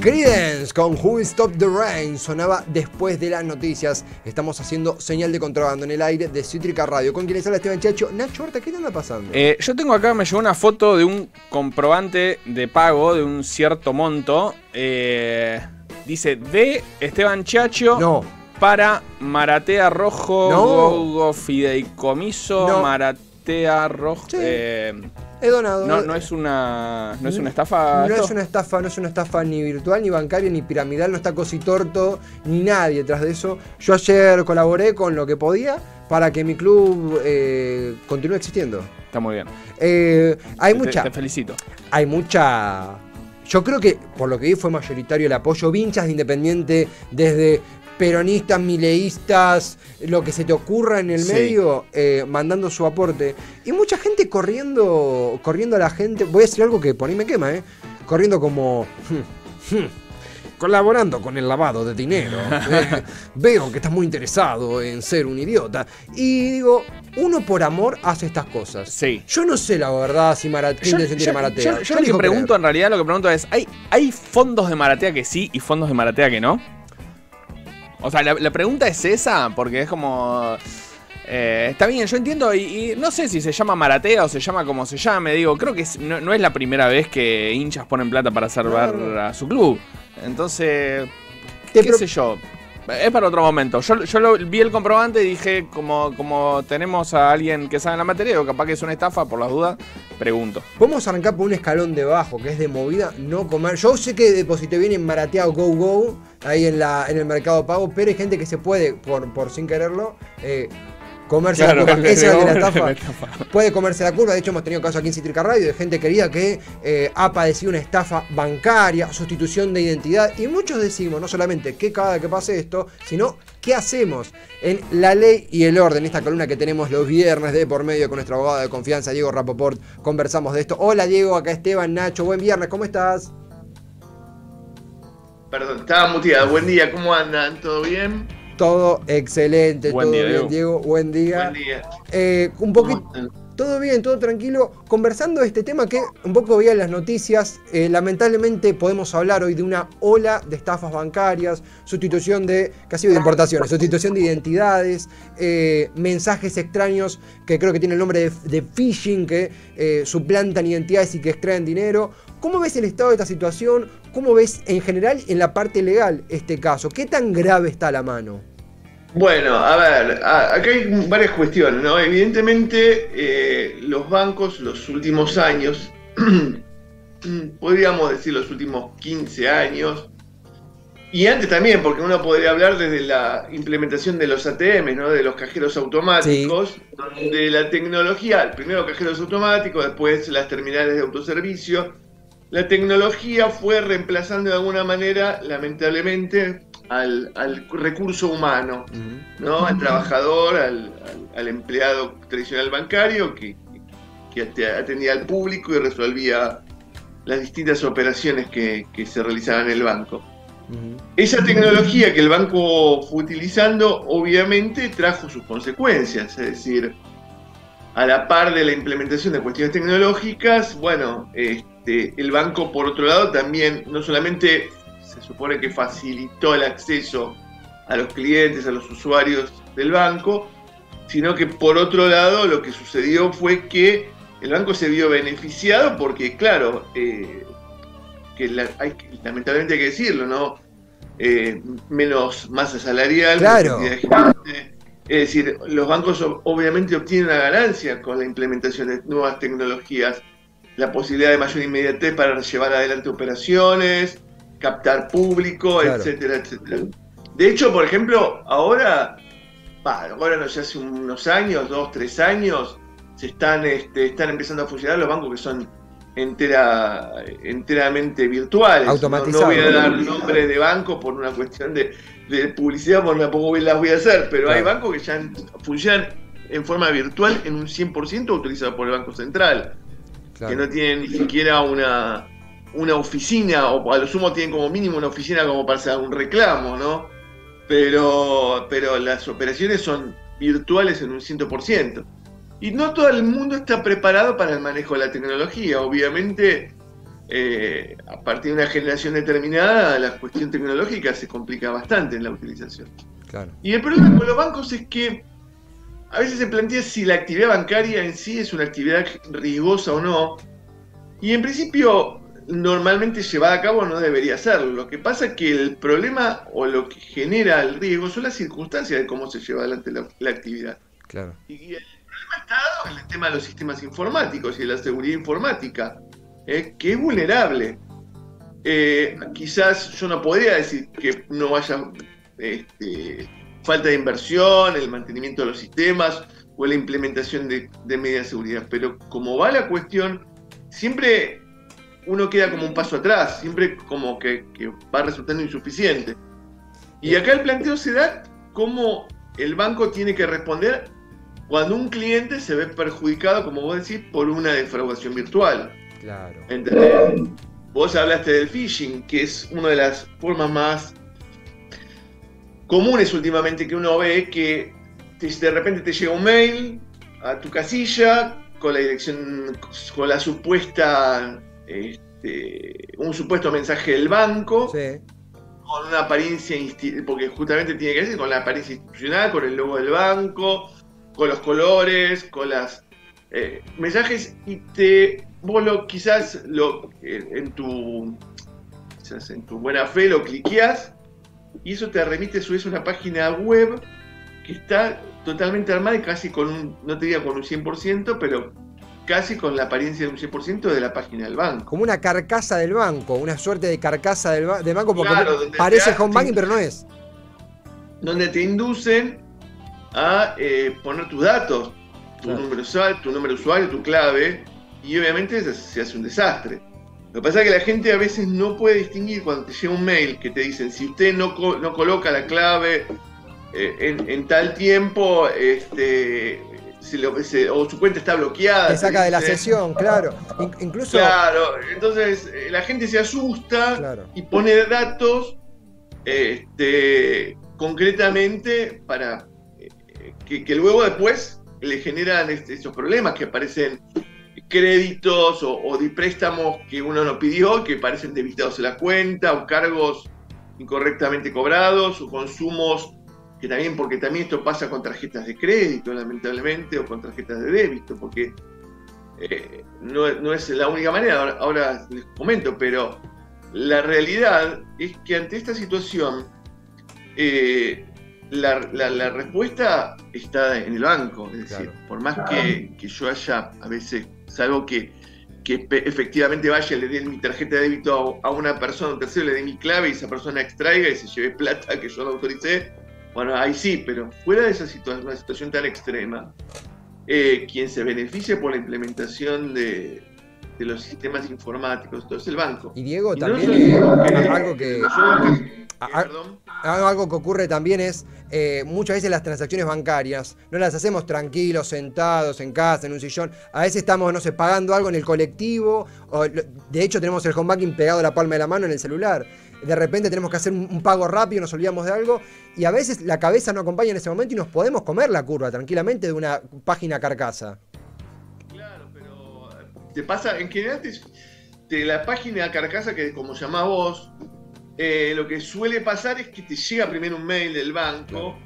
Creedence con Who Will Stop the Rain sonaba después de las noticias. Estamos haciendo señal de contrabando en el aire de Cítrica Radio. Con quien les habla Esteban Chacho. Nacho Horta, ¿qué te anda pasando? Yo tengo acá, me llegó una foto de un comprobante de pago de un cierto monto. Dice, de Esteban Chacho No. para Maratea Rojo, No. Gogo Fideicomiso, No. Maratea Rojo. Sí. He donado. No es una estafa. No esto? es una estafa ni virtual, ni bancaria, ni piramidal, no está Cositorto, ni nadie detrás de eso. Yo ayer colaboré con lo que podía para que mi club continúe existiendo. Está muy bien. Te felicito. Hay mucha. Yo creo que, por lo que vi, fue mayoritario el apoyo. Vinchas de Independiente, desde peronistas, mileístas, lo que se te ocurra en el medio, mandando su aporte. Y mucha gente corriendo a la gente. Voy a decir algo que por ahí me quema, corriendo como... colaborando con el lavado de dinero. Veo que estás muy interesado en ser un idiota. Y digo, uno por amor hace estas cosas. Sí. Yo no sé la verdad si Maratea se tiene Maratea. Yo lo que pregunto, en realidad, lo que pregunto es, ¿hay fondos de Maratea que sí y fondos de Maratea que no? O sea, la pregunta es esa, porque es como... está bien, yo entiendo, y no sé si se llama Maratea o se llama como se llame, digo, creo que no es la primera vez que hinchas ponen plata para salvar a su club. Entonces, qué sé yo, es para otro momento. Yo vi el comprobante y dije, como tenemos a alguien que sabe la materia, o capaz que es una estafa, por las dudas, pregunto. Podemos arrancar por un escalón de bajo, que es de movida, no comer. Yo sé que deposité bien en Maratea o Go, ahí en el mercado pago, pero hay gente que se puede, por sin quererlo, comerse la curva. Esa es de la estafa. Puede comerse la curva. De hecho, hemos tenido casos aquí en Cítrica Radio de gente querida que ha padecido una estafa bancaria, sustitución de identidad. Y muchos decimos, no solamente qué cada que pase esto, sino qué hacemos en La Ley y el Orden. Esta columna que tenemos los viernes de por medio con nuestro abogado de confianza, Diego Rapoport. Conversamos de esto. Hola, Diego. Acá Esteban, Nacho. Buen viernes. ¿Cómo estás? Perdón, estaba muteado. Buen día, ¿cómo andan? ¿Todo bien? Todo excelente, Buen todo día, bien, Diego. Buen día. Buen día. Un poquito, todo bien, todo tranquilo. Conversando de este tema que un poco veía en las noticias, lamentablemente podemos hablar hoy de una ola de estafas bancarias, sustitución de, casi de importaciones, sustitución de identidades, mensajes extraños que creo que tienen el nombre de phishing, que suplantan identidades y que extraen dinero. ¿Cómo ves el estado de esta situación? ¿Cómo ves en general en la parte legal este caso? ¿Qué tan grave está la mano? Bueno, a ver, acá hay varias cuestiones, ¿no? Evidentemente, los bancos los últimos años, podríamos decir los últimos 15 años, y antes también, porque uno podría hablar desde la implementación de los ATM, ¿no? De los cajeros automáticos, donde la tecnología, primero cajeros automáticos, después las terminales de autoservicio. La tecnología fue reemplazando de alguna manera, lamentablemente, al recurso humano, ¿no? Al trabajador, al empleado tradicional bancario que atendía al público y resolvía las distintas operaciones que se realizaban en el banco. Esa tecnología que el banco fue utilizando, obviamente, trajo sus consecuencias, es decir, a la par de la implementación de cuestiones tecnológicas, bueno, el banco, por otro lado, también no solamente se supone que facilitó el acceso a los clientes, a los usuarios del banco, sino que por otro lado lo que sucedió fue que el banco se vio beneficiado porque, claro, lamentablemente hay que decirlo, ¿no? Menos masa salarial, Claro. Es decir, los bancos obviamente obtienen una ganancia con la implementación de nuevas tecnologías, la posibilidad de mayor inmediatez para llevar adelante operaciones, captar público, Claro. etcétera, etcétera. De hecho, por ejemplo, ahora no sé, hace unos años, 2, 3 años, se están empezando a funcionar los bancos que son enteramente virtuales. Automatizados. No voy a dar nombre de banco por una cuestión de publicidad, porque tampoco las voy a hacer, pero hay bancos que ya funcionan en forma virtual en un 100% utilizados por el Banco Central. Claro. Que no tienen ni siquiera una oficina, o a lo sumo tienen como mínimo una oficina como para hacer un reclamo, ¿no? Pero las operaciones son virtuales en un 100%. Y no todo el mundo está preparado para el manejo de la tecnología. Obviamente a partir de una generación determinada, la cuestión tecnológica se complica bastante en la utilización. Claro. Y el problema con los bancos es que a veces se plantea si la actividad bancaria en sí es una actividad riesgosa o no. Y en principio, normalmente llevada a cabo no debería serlo. Lo que pasa es que el problema o lo que genera el riesgo son las circunstancias de cómo se lleva adelante la actividad. Claro. Y el problema está dado en el tema de los sistemas informáticos y de la seguridad informática, que es vulnerable. Quizás yo no podría decir que no haya falta de inversión, el mantenimiento de los sistemas o la implementación de medidas de seguridad, pero como va la cuestión, siempre uno queda como un paso atrás, siempre como que va resultando insuficiente. Y acá el planteo se da cómo el banco tiene que responder cuando un cliente se ve perjudicado, como vos decís, por una defraudación virtual. Claro. ¿Entendés? Vos hablaste del phishing, que es una de las formas más comunes últimamente que uno ve, que de repente te llega un mail a tu casilla con la dirección, con la supuesta, un supuesto mensaje del banco, Sí. con una apariencia, porque justamente tiene que ver con la apariencia institucional, con el logo del banco, con los colores, con las mensajes, y quizás en tu buena fe lo cliqueás, y eso te remite a su vez a una página web que está totalmente armada y casi no te diría con un 100%, pero casi con la apariencia de un 100% de la página del banco. Como una carcasa del banco, una suerte de carcasa del banco, porque Claro, parece home banking, pero no es. Donde te inducen a poner tus datos, tu Claro. número de usuario, tu clave, y obviamente se hace un desastre. Lo que pasa es que la gente a veces no puede distinguir cuando te llega un mail que te dicen, si usted no coloca la clave en tal tiempo, o su cuenta está bloqueada. Te saca de la sesión, claro. Incluso. Claro, entonces la gente se asusta, Claro. y pone datos concretamente para que luego después le generan estos problemas, que aparecen créditos o de préstamos que uno no pidió, que parecen debitados en la cuenta, o cargos incorrectamente cobrados, o consumos porque también esto pasa con tarjetas de crédito, lamentablemente, o con tarjetas de débito, porque no es la única manera, ahora les comento, pero la realidad es que ante esta situación la respuesta está en el banco. Es decir, Claro. por más que yo haya a veces, salvo que efectivamente vaya y le dé mi tarjeta de débito a una persona, un tercero, le dé mi clave y esa persona extraiga y se lleve plata que yo no autoricé, bueno, ahí sí, pero fuera de esa situación, una situación tan extrema, quien se beneficia por la implementación de los sistemas informáticos, todo es el banco. Y Diego, Y no también solo algo que. perdón. Algo que ocurre también es, muchas veces las transacciones bancarias no las hacemos tranquilos, sentados en casa, en un sillón. A veces estamos, no sé, pagando algo en el colectivo. De hecho, tenemos el home banking pegado a la palma de la mano en el celular. De repente tenemos que hacer un pago rápido, nos olvidamos de algo. Y a veces la cabeza no acompaña en ese momento y nos podemos comer la curva tranquilamente de una página carcasa. Claro, pero te pasa, en general, de la página carcasa, que como llamás vos, lo que suele pasar es que te llega primero un mail del banco,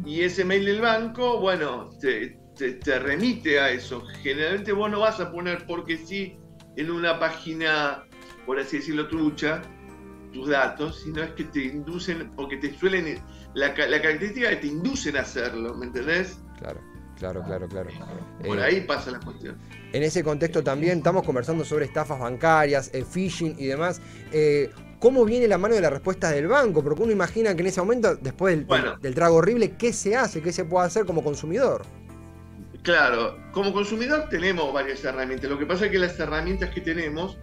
y ese mail del banco, bueno, te remite a eso. Generalmente vos no vas a poner porque sí en una página, por así decirlo, trucha, tus datos, sino es que te inducen, porque te suelen, la característica es que te inducen a hacerlo, ¿me entendés? Claro. Por ahí pasa la cuestión. En ese contexto también estamos conversando sobre estafas bancarias, phishing y demás. ¿Cómo viene la mano de la respuesta del banco? Porque uno imagina que en ese momento, después del trago horrible, ¿qué se hace? ¿Qué se puede hacer como consumidor? Claro, como consumidor tenemos varias herramientas. Lo que pasa es que las herramientas que tenemos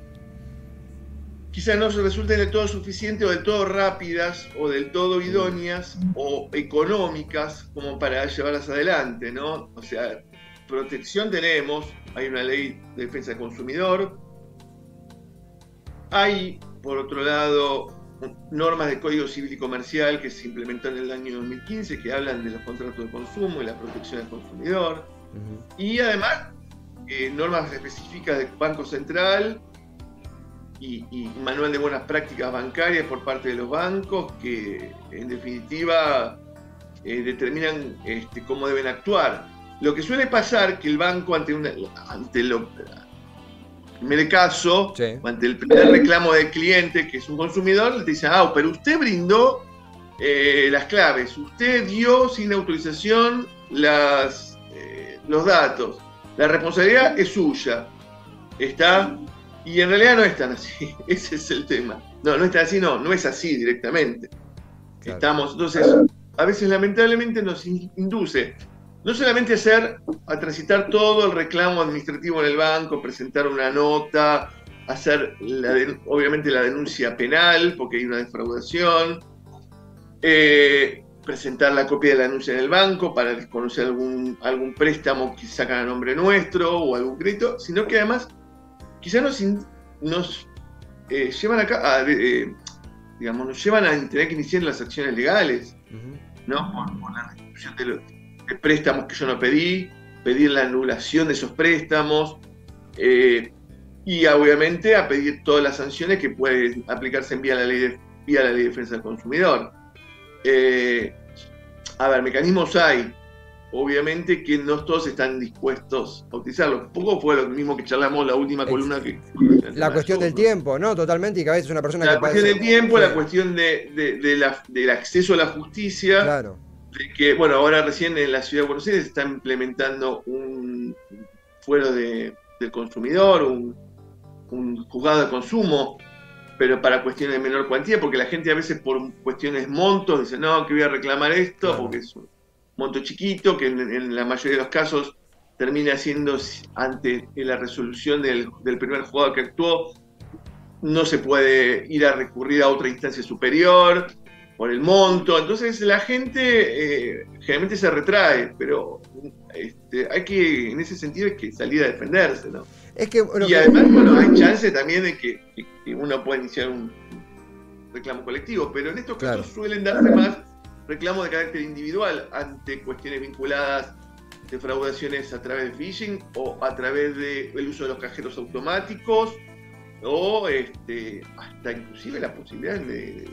quizás no resulten del todo suficientes, o del todo rápidas, o del todo idóneas, o económicas como para llevarlas adelante, ¿no? O sea, protección tenemos, hay una ley de defensa del consumidor, hay, por otro lado, normas de Código Civil y Comercial que se implementó en el año 2015, que hablan de los contratos de consumo y la protección del consumidor, y además normas específicas del Banco Central y manual de buenas prácticas bancarias por parte de los bancos que en definitiva determinan cómo deben actuar. Lo que suele pasar que el banco ante el primer caso, sí, ante el primer reclamo del cliente, que es un consumidor, le dice, pero usted brindó las claves, usted dio sin autorización los datos, la responsabilidad es suya, ¿está? Y en realidad no es tan así, ese es el tema. No es tan así, no es así directamente. Claro. Entonces, a veces lamentablemente nos induce no solamente a transitar todo el reclamo administrativo en el banco, presentar una nota, hacer obviamente la denuncia penal, porque hay una defraudación, presentar la copia de la denuncia en el banco para desconocer algún préstamo que sacan a nombre nuestro o algún crédito, sino que además quizás nos llevan nos llevan a tener que iniciar las acciones legales, ¿no? Por la restitución de préstamos que yo no pedí, pedir la anulación de esos préstamos, y obviamente a pedir todas las sanciones que pueden aplicarse vía la ley de defensa del consumidor. Mecanismos hay. Obviamente que no todos están dispuestos a utilizarlo. Un poco fue lo mismo que charlamos la última columna que... La cuestión del tiempo, ¿no? Totalmente, y que a veces una persona La cuestión del tiempo, sí, la cuestión del acceso a la justicia. Claro. De que, ahora recién en la ciudad de Buenos Aires se está implementando un fuero del consumidor, un juzgado de consumo, pero para cuestiones de menor cuantía, porque la gente a veces por cuestiones montos dice, no, que voy a reclamar esto, claro, porque es un monto chiquito, que en la mayoría de los casos termina siendo, ante la resolución del primer juzgado que actuó, no se puede ir a recurrir a otra instancia superior por el monto. Entonces la gente generalmente se retrae, pero hay que, en ese sentido, hay que salir a defenderse, ¿no? Y además, hay chance también de que uno pueda iniciar un reclamo colectivo, pero en estos casos, claro, suelen darse más reclamos de carácter individual ante cuestiones vinculadas a defraudaciones a través de phishing o a través del uso de los cajeros automáticos, o hasta inclusive la posibilidad de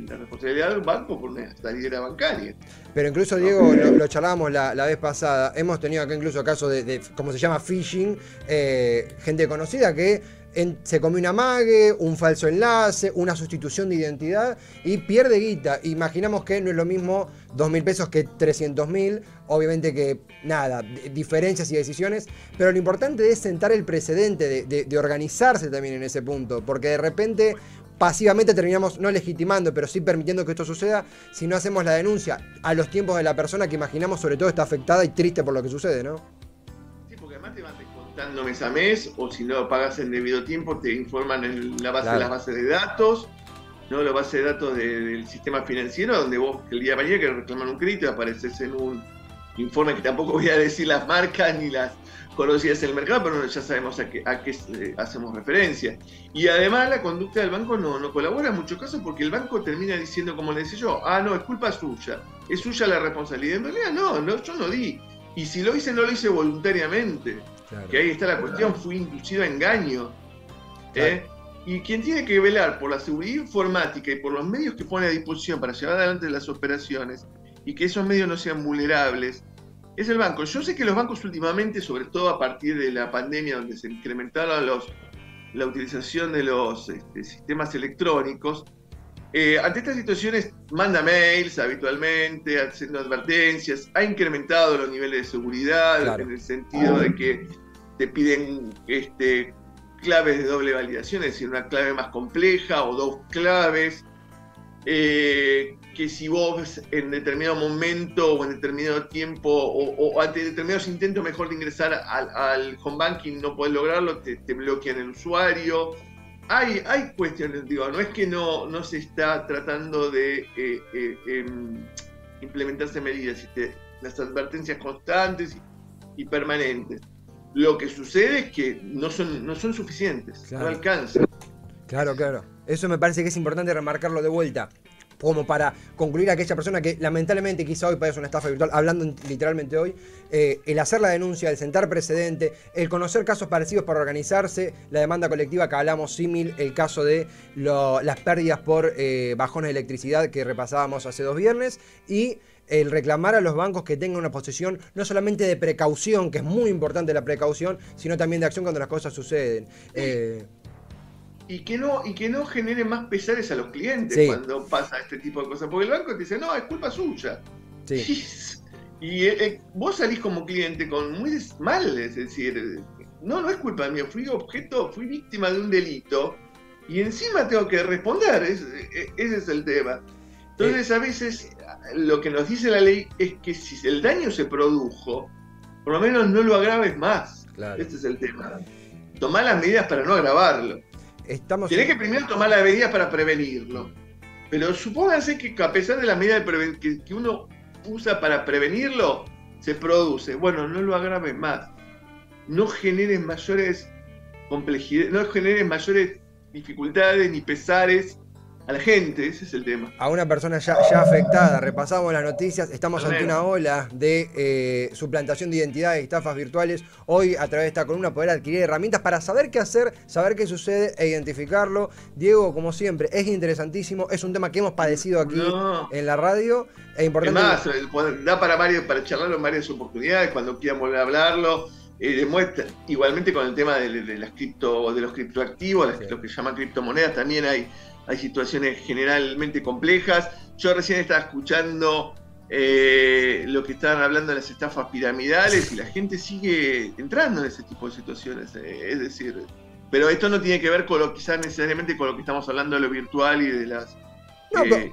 la responsabilidad del banco por una salidera bancaria. Pero incluso, Diego, lo charlábamos la vez pasada, hemos tenido acá incluso casos de ¿cómo se llama? Phishing, gente conocida que se come un amague, un falso enlace, una sustitución de identidad y pierde guita. Imaginamos que no es lo mismo 2.000 pesos que 300.000, obviamente que nada, diferencias y decisiones, pero lo importante es sentar el precedente de organizarse también en ese punto, porque de repente pasivamente terminamos no legitimando, pero sí permitiendo que esto suceda si no hacemos la denuncia a los tiempos de la persona que imaginamos sobre todo está afectada y triste por lo que sucede, ¿no? Sí, porque además te van descontando mes a mes, o si no pagas en debido tiempo te informan en la base, claro, de las bases de datos, ¿no? La base de datos del sistema financiero, donde vos el día de mañana que reclaman un crédito apareces en un informe que tampoco voy a decir las marcas ni las conocidas en el mercado, pero ya sabemos a qué hacemos referencia. Y además la conducta del banco no colabora en muchos casos, porque el banco termina diciendo, como le decía yo, no, es culpa suya, es suya la responsabilidad. En realidad no, yo no di. Y si lo hice, no lo hice voluntariamente. Claro. Que ahí está la cuestión, fui inducido a engaño. Claro. Y quien tiene que velar por la seguridad informática y por los medios que pone a disposición para llevar adelante las operaciones, y que esos medios no sean vulnerables, es el banco. Yo sé que los bancos últimamente, sobre todo a partir de la pandemia, donde se incrementaron la utilización de los sistemas electrónicos, ante estas situaciones manda mails habitualmente, haciendo advertencias, ha incrementado los niveles de seguridad, claro, en el sentido de que te piden claves de doble validación, es decir, una clave más compleja o dos claves, que si vos en determinado momento o en determinado tiempo o ante determinados intentos mejor de ingresar al home banking no podés lograrlo, te bloquean el usuario. Hay cuestiones, digo, no es que no se está tratando de implementarse medidas, las advertencias constantes y permanentes. Lo que sucede es que no son suficientes, claro, no alcanzan. Claro. Eso me parece que es importante remarcarlo de vuelta. como para concluir a aquella persona que lamentablemente quizá hoy padece una estafa virtual, hablando literalmente hoy, el hacer la denuncia, el sentar precedente, el conocer casos parecidos para organizarse, la demanda colectiva que hablamos símil, el caso de las pérdidas por bajones de electricidad que repasábamos hace 2 viernes, y el reclamar a los bancos que tengan una posición no solamente de precaución, que es muy importante la precaución, sino también de acción cuando las cosas suceden. Y que no genere más pesares a los clientes cuando pasa este tipo de cosas. Porque el banco te dice, no, es culpa suya. Sí. Y vos salís como cliente con muy mal, es decir, no es culpa mía, fui víctima de un delito y encima tengo que responder, ese es el tema. Entonces a veces lo que nos dice la ley es que si el daño se produjo, por lo menos no lo agraves más. Claro. Este es el tema. Tomá las medidas para no agravarlo. Tenés que primero tomar las medidas para prevenirlo. Pero supónganse que a pesar de las medidas que uno usa para prevenirlo, se produce. Bueno, no lo agraves más. No generes mayores complejidades, no generes mayores dificultades ni pesares a la gente, ese es el tema. A una persona ya afectada. Repasamos las noticias, estamos ante una ola de suplantación de identidades y estafas virtuales. Hoy, a través de esta columna, poder adquirir herramientas para saber qué hacer, saber qué sucede e identificarlo. Diego, como siempre, es interesantísimo, es un tema que hemos padecido aquí en la radio. Es importante. Además, da para charlarlo en varias oportunidades, cuando quieran volver a hablarlo. Demuestra, igualmente con el tema de los criptoactivos, lo que se llaman criptomonedas, también hay situaciones generalmente complejas. Yo recién estaba escuchando lo que estaban hablando de las estafas piramidales y la gente sigue entrando en ese tipo de situaciones. Es decir, pero esto no tiene que ver con quizás necesariamente con lo que estamos hablando de lo virtual y de las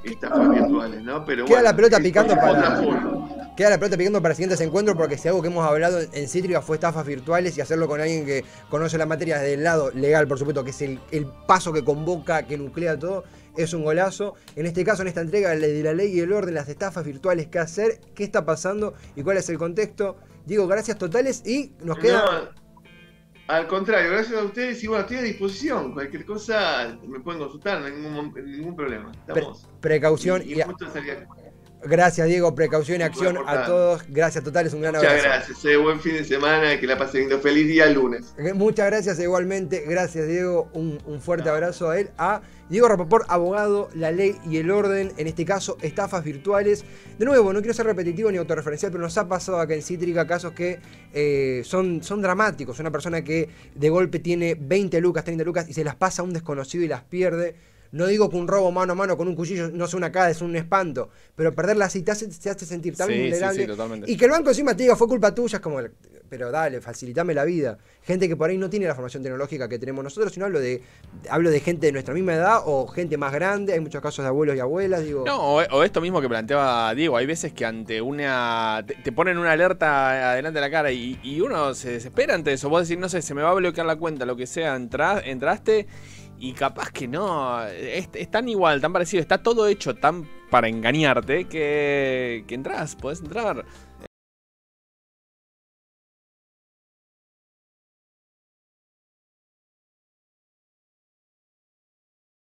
estafas virtuales, ¿no? Pero queda la pelota picando para siguientes encuentros, porque si algo que hemos hablado en Cítrica fue estafas virtuales, y hacerlo con alguien que conoce la materia desde el lado legal, por supuesto, que es el paso que convoca, que nuclea todo, es un golazo. En este caso, en esta entrega de la ley y el orden, las estafas virtuales, qué hacer, qué está pasando y cuál es el contexto. Diego, gracias totales, y nos queda... Al contrario, gracias a ustedes, y bueno, estoy a disposición. Cualquier cosa me pueden consultar, no hay ningún problema. Estamos. Precaución y gracias, Diego, precaución y acción a todos. Gracias totales, un gran abrazo. Muchas gracias, buen fin de semana, que la pasen lindo. Feliz día lunes. Muchas gracias igualmente, gracias Diego, un fuerte abrazo a él, a Diego Rapoport, abogado, la ley y el orden, en este caso estafas virtuales. De nuevo, no quiero ser repetitivo ni autorreferencial, pero nos ha pasado acá en Cítrica casos que son dramáticos. Una persona que de golpe tiene 20 lucas, 30 lucas y se las pasa a un desconocido y las pierde. No digo que un robo mano a mano con un cuchillo no sea una cara, es un espanto, pero perderla así te hace sentir tan vulnerable. Sí, totalmente. Y que el banco encima te diga fue culpa tuya, es como, pero dale, facilitame la vida. Gente que por ahí no tiene la formación tecnológica que tenemos nosotros, sino hablo de gente de nuestra misma edad o gente más grande. Hay muchos casos de abuelos y abuelas, digo. No, o esto mismo que planteaba Diego, hay veces que ante una... te ponen una alerta adelante de la cara y uno se desespera ante eso. Vos decís, no sé, se me va a bloquear la cuenta, lo que sea, entraste... Y capaz que no, es tan igual, tan parecido, está todo hecho tan para engañarte que podés entrar.